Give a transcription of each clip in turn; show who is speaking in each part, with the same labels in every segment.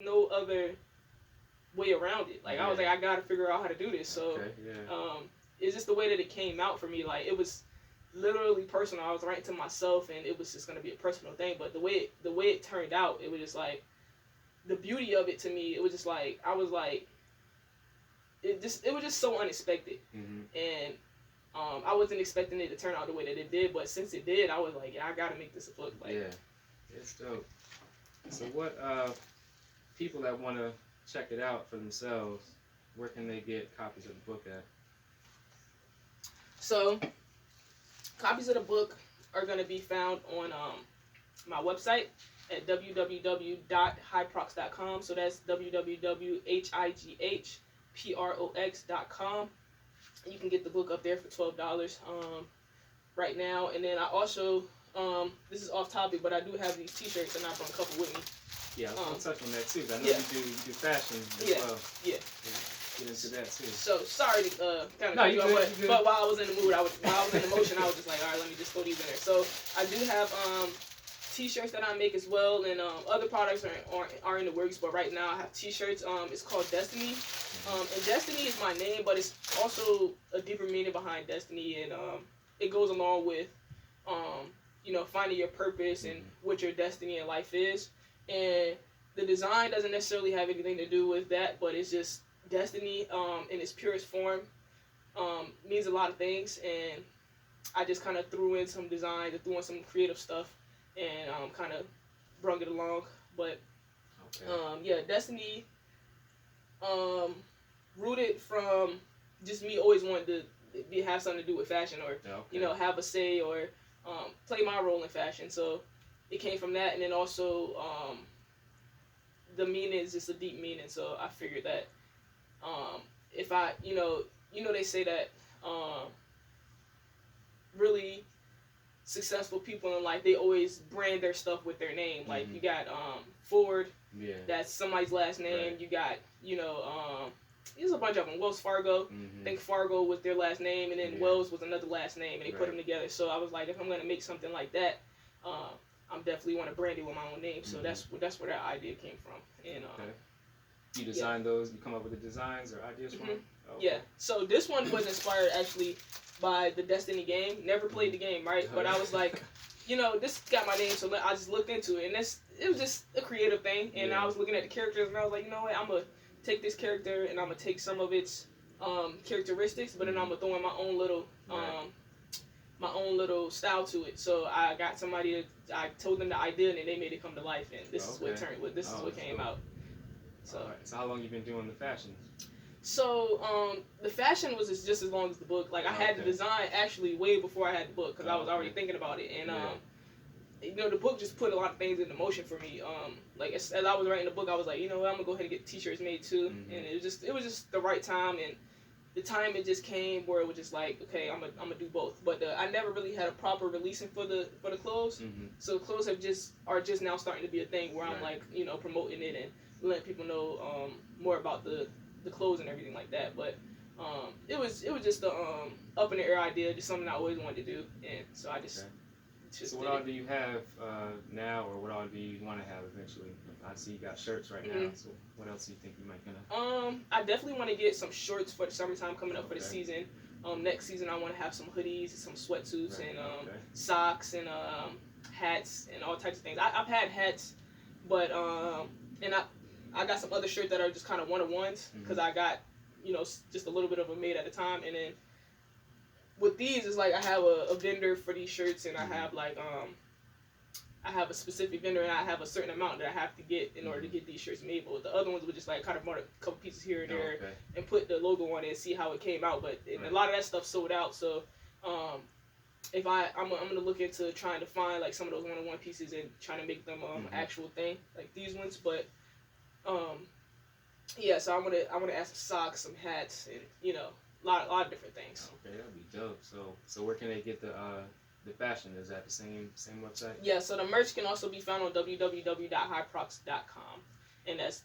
Speaker 1: no other way around it. Like
Speaker 2: yeah.
Speaker 1: I was like, I gotta figure out how to do this. So
Speaker 2: Okay, yeah.
Speaker 1: it's just the way that it came out for me. Like it was literally personal. I was writing to myself, and it was just gonna be a personal thing. But the way it turned out, it was just like the beauty of it to me. It was just like I was like it was just so unexpected, and I wasn't expecting it to turn out the way that it did. But since it did, I was like, yeah, I gotta make this a book. Like,
Speaker 2: yeah, it's dope. So what people that want to check it out for themselves, where can they get copies of the book at?
Speaker 1: So copies of the book are gonna be found on my website at www.highprox.com. So that's www.highprox.com. You can get the book up there for $12 right now. And then I also, this is off topic, but I do have these T-shirts, and I brought a couple with me.
Speaker 2: Yeah, I'll touch on that too. I know you do fashion as well.
Speaker 1: Yeah.
Speaker 2: Get into that too.
Speaker 1: So sorry to kind of
Speaker 2: no, you good,
Speaker 1: but while I was in the mood, while I was in emotion, I was just like, all right, let me just throw these in there. So I do have T-shirts that I make as well, and other products are in the works. But right now I have T-shirts. It's called Destiny, and Destiny is my name, but it's also a deeper meaning behind Destiny, and it goes along with finding your purpose and what your destiny in life is. And the design doesn't necessarily have anything to do with that, but it's just destiny in its purest form means a lot of things, and I just kind of threw in some designs and threw in some creative stuff, and kind of brung it along. But destiny rooted from just me always wanting to have something to do with fashion, or have a say, or play my role in fashion. So it came from that, and then also the meaning is just a deep meaning. So I figured that if I, they say that really successful people in life, they always brand their stuff with their name. Like you got Ford, that's somebody's last name. Right. You got there's a bunch of them. Wells Fargo, I think Fargo was their last name, and then Wells was another last name, and they put them together. So I was like, if I'm gonna make something like that, I'm definitely want to brand it with my own name. So that's where that idea came from. And
Speaker 2: you design those? You come up with the designs or ideas for them?
Speaker 1: Oh, okay. Yeah. So this one was inspired actually by the Destiny game. Never played the game, right? But I was like, this got my name, so I just looked into it, and it was just a creative thing. And I was looking at the characters, and I was like, you know what? I'm gonna take this character, and I'm gonna take some of its characteristics, but then I'm gonna throw in my own little style to it. So I got somebody. I told them the idea, and they made it come to life. And this is what This is what came out. So.
Speaker 2: So how long you been doing the fashion?
Speaker 1: So the fashion was just as long as the book. Like I had the design actually way before I had the book, because I was already thinking about it. And the book just put a lot of things into motion for me. Like as I was writing the book, I was like, I'm gonna go ahead and get T-shirts made too. And it was just the right time, and the time it just came where it was just like, okay, I'm gonna do both. But I never really had a proper releasing for the clothes. So the clothes are just now starting to be a thing where I'm like, promoting it and letting people know more about the clothes and everything like that. But it was just a up in the air idea, just something I always wanted to do, and so I just.
Speaker 2: So what all do you have now, or what all do you want to have eventually? I see you got shirts right now. So what else do you think you might gonna?
Speaker 1: I definitely want to get some shorts for the summertime coming up for the season. Next season I want to have some hoodies, some sweatsuits, and socks, and hats, and all types of things. I've had hats, but and I got some other shirts that are just kind of one-of-ones, because I got just a little bit of them made at a time. And then with these, it's like I have a vendor for these shirts, and I have like I have a specific vendor, and I have a certain amount that I have to get in order to get these shirts made. But with the other ones, we just like kind of bought a couple pieces here and there and put the logo on it and see how it came out. But a lot of that stuff sold out. So if I'm gonna look into trying to find like some of those one-on-one pieces and trying to make them actual thing like these ones. But so I'm gonna add some socks, some hats, and a lot of different things.
Speaker 2: Okay, that'd be dope. So where can they get the fashion? Is that the same website?
Speaker 1: Yeah, so the merch can also be found on www.highprox.com, and that's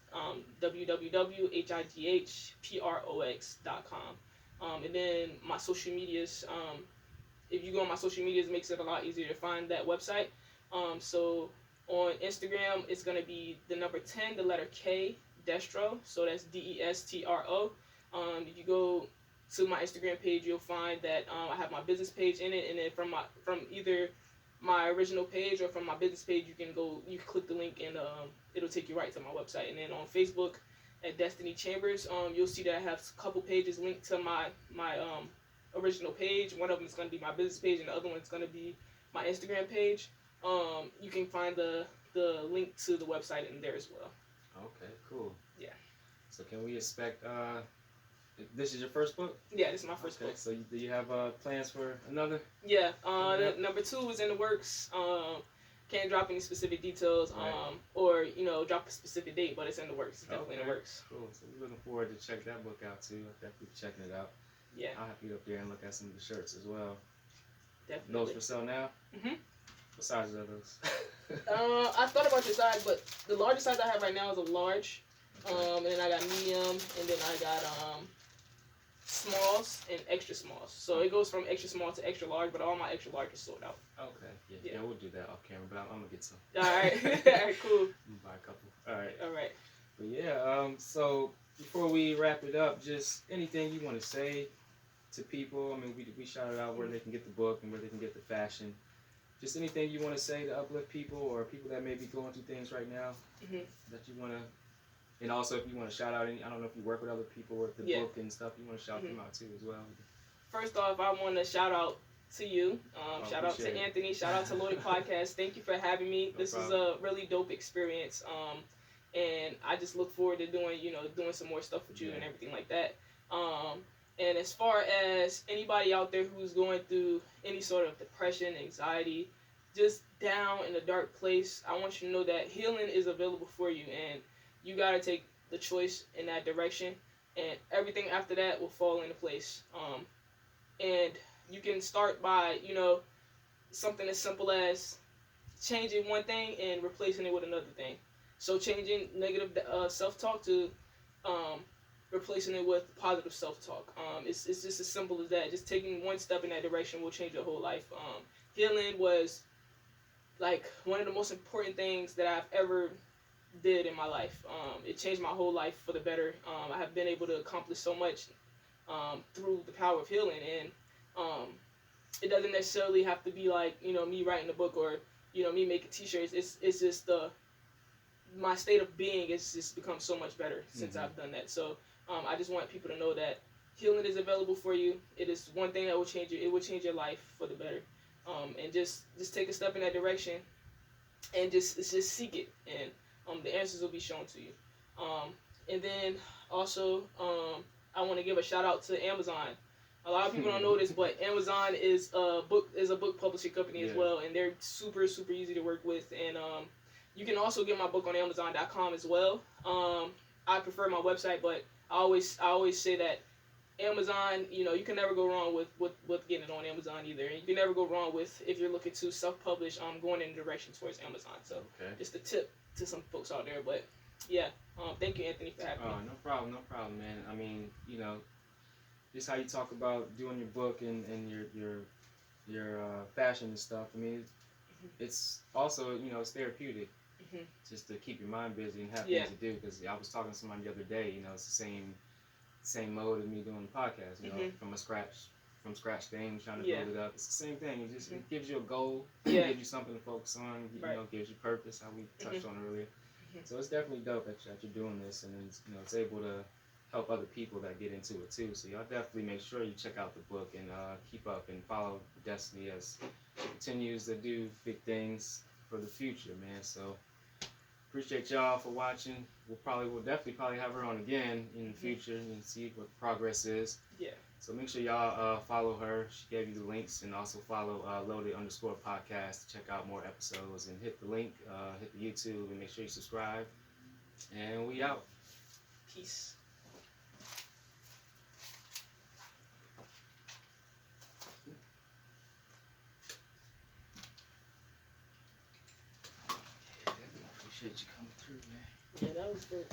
Speaker 1: www.highprox.com. And then my social medias, if you go on my social medias, it makes it a lot easier to find that website. So On Instagram, it's going to be the number 10, the letter K, Destro. So that's Destro. If you go to my Instagram page, you'll find that I have my business page in it, and then from either my original page or from my business page, you can click the link, and it'll take you right to my website. And then on Facebook at Destiny Chambers, you'll see that I have a couple pages linked to my original page. One of them is going to be my business page, and the other one is going to be my Instagram page. You can find the link to the website in there as well.
Speaker 2: Okay, cool.
Speaker 1: Yeah.
Speaker 2: So can we expect, this is your first book?
Speaker 1: Yeah, this is my first book.
Speaker 2: So do you have plans for another?
Speaker 1: Yeah, number 2 is in the works. Can't drop any specific details,
Speaker 2: Right.
Speaker 1: or drop a specific date, but it's in the works. It's definitely in the works.
Speaker 2: Cool. So we're looking forward to check that book out too. I'll definitely be checking it out.
Speaker 1: Yeah.
Speaker 2: I'll have to get up there and look at some of the shirts as well.
Speaker 1: Definitely.
Speaker 2: Those for sale now?
Speaker 1: Mhm.
Speaker 2: What sizes are those?
Speaker 1: I thought about your size, but the largest size I have right now is a large.
Speaker 2: Okay.
Speaker 1: And then I got medium, and then I got smalls and extra smalls. So it goes from extra small to extra large, but all my extra large is sold out.
Speaker 2: Okay. Yeah, we'll do that off camera, but I'm gonna get some.
Speaker 1: All right. All right, cool.
Speaker 2: I'm gonna buy a couple. All right.
Speaker 1: All right.
Speaker 2: But yeah, so before we wrap it up, just anything you want to say to people. I mean, we shouted out where they can get the book and where they can get the fashion. Just anything you want to say to uplift people or people that may be going through things right now that you want to. And also, if you want to shout out any, I don't know if you work with other people with the book and stuff, you want to shout them out too as well.
Speaker 1: First off, I want to shout out to you. Shout out to Anthony. Shout out to Loaded Podcast. Thank you for having me. This is a really dope experience. And I just look forward to doing some more stuff with you and everything like that. And as far as anybody out there who's going through any sort of depression, anxiety, just down in a dark place, I want you to know that healing is available for you, and you got to take the choice in that direction, and everything after that will fall into place. And you can start by, something as simple as changing one thing and replacing it with another thing. So changing negative self-talk to replacing it with positive self-talk. It's just as simple as that. Just taking one step in that direction will change your whole life. Healing was like one of the most important things that I've ever did in my life. It changed my whole life for the better. I have been able to accomplish so much through the power of healing, and it doesn't necessarily have to be like me writing a book or me making t-shirts. It's just my state of being has just become so much better since I've done that. So I just want people to know that healing is available for you. It is one thing that will change you. It will change your life for the better. And just take a step in that direction, and just seek it, and the answers will be shown to you. And then also I want to give a shout out to Amazon. A lot of people don't know this, but Amazon is a book publishing company as well, and they're super easy to work with. And you can also get my book on Amazon.com as well. I prefer my website, but I always say that Amazon, you can never go wrong with getting it on Amazon either. And you can never go wrong with, if you're looking to self-publish, going in the direction towards Amazon. So just a tip to some folks out there. But yeah, thank you, Anthony, for having me.
Speaker 2: No problem, man. I mean, just how you talk about doing your book and your fashion and stuff. I mean, it's also it's therapeutic. Just to keep your mind busy and have things to do. Because I was talking to somebody the other day. It's the same mode as me doing the podcast. From scratch thing, trying to build it up. It's the same thing. It gives you a goal. It gives you something to focus on. Gives you purpose. How we touched on earlier. So it's definitely dope that you're doing this, and it's able to help other people that get into it too. So y'all definitely make sure you check out the book and keep up and follow Destiny as she continues to do big things for the future, man. So appreciate y'all for watching. We'll definitely have her on again in the future and see what the progress is. Yeah. So make sure y'all follow her. She gave you the links, and also follow Loaded_podcast to check out more episodes, and hit the link, hit the YouTube, and make sure you subscribe. And we out.
Speaker 1: Peace.
Speaker 2: Appreciate you coming through, man.
Speaker 1: Yeah, that was good.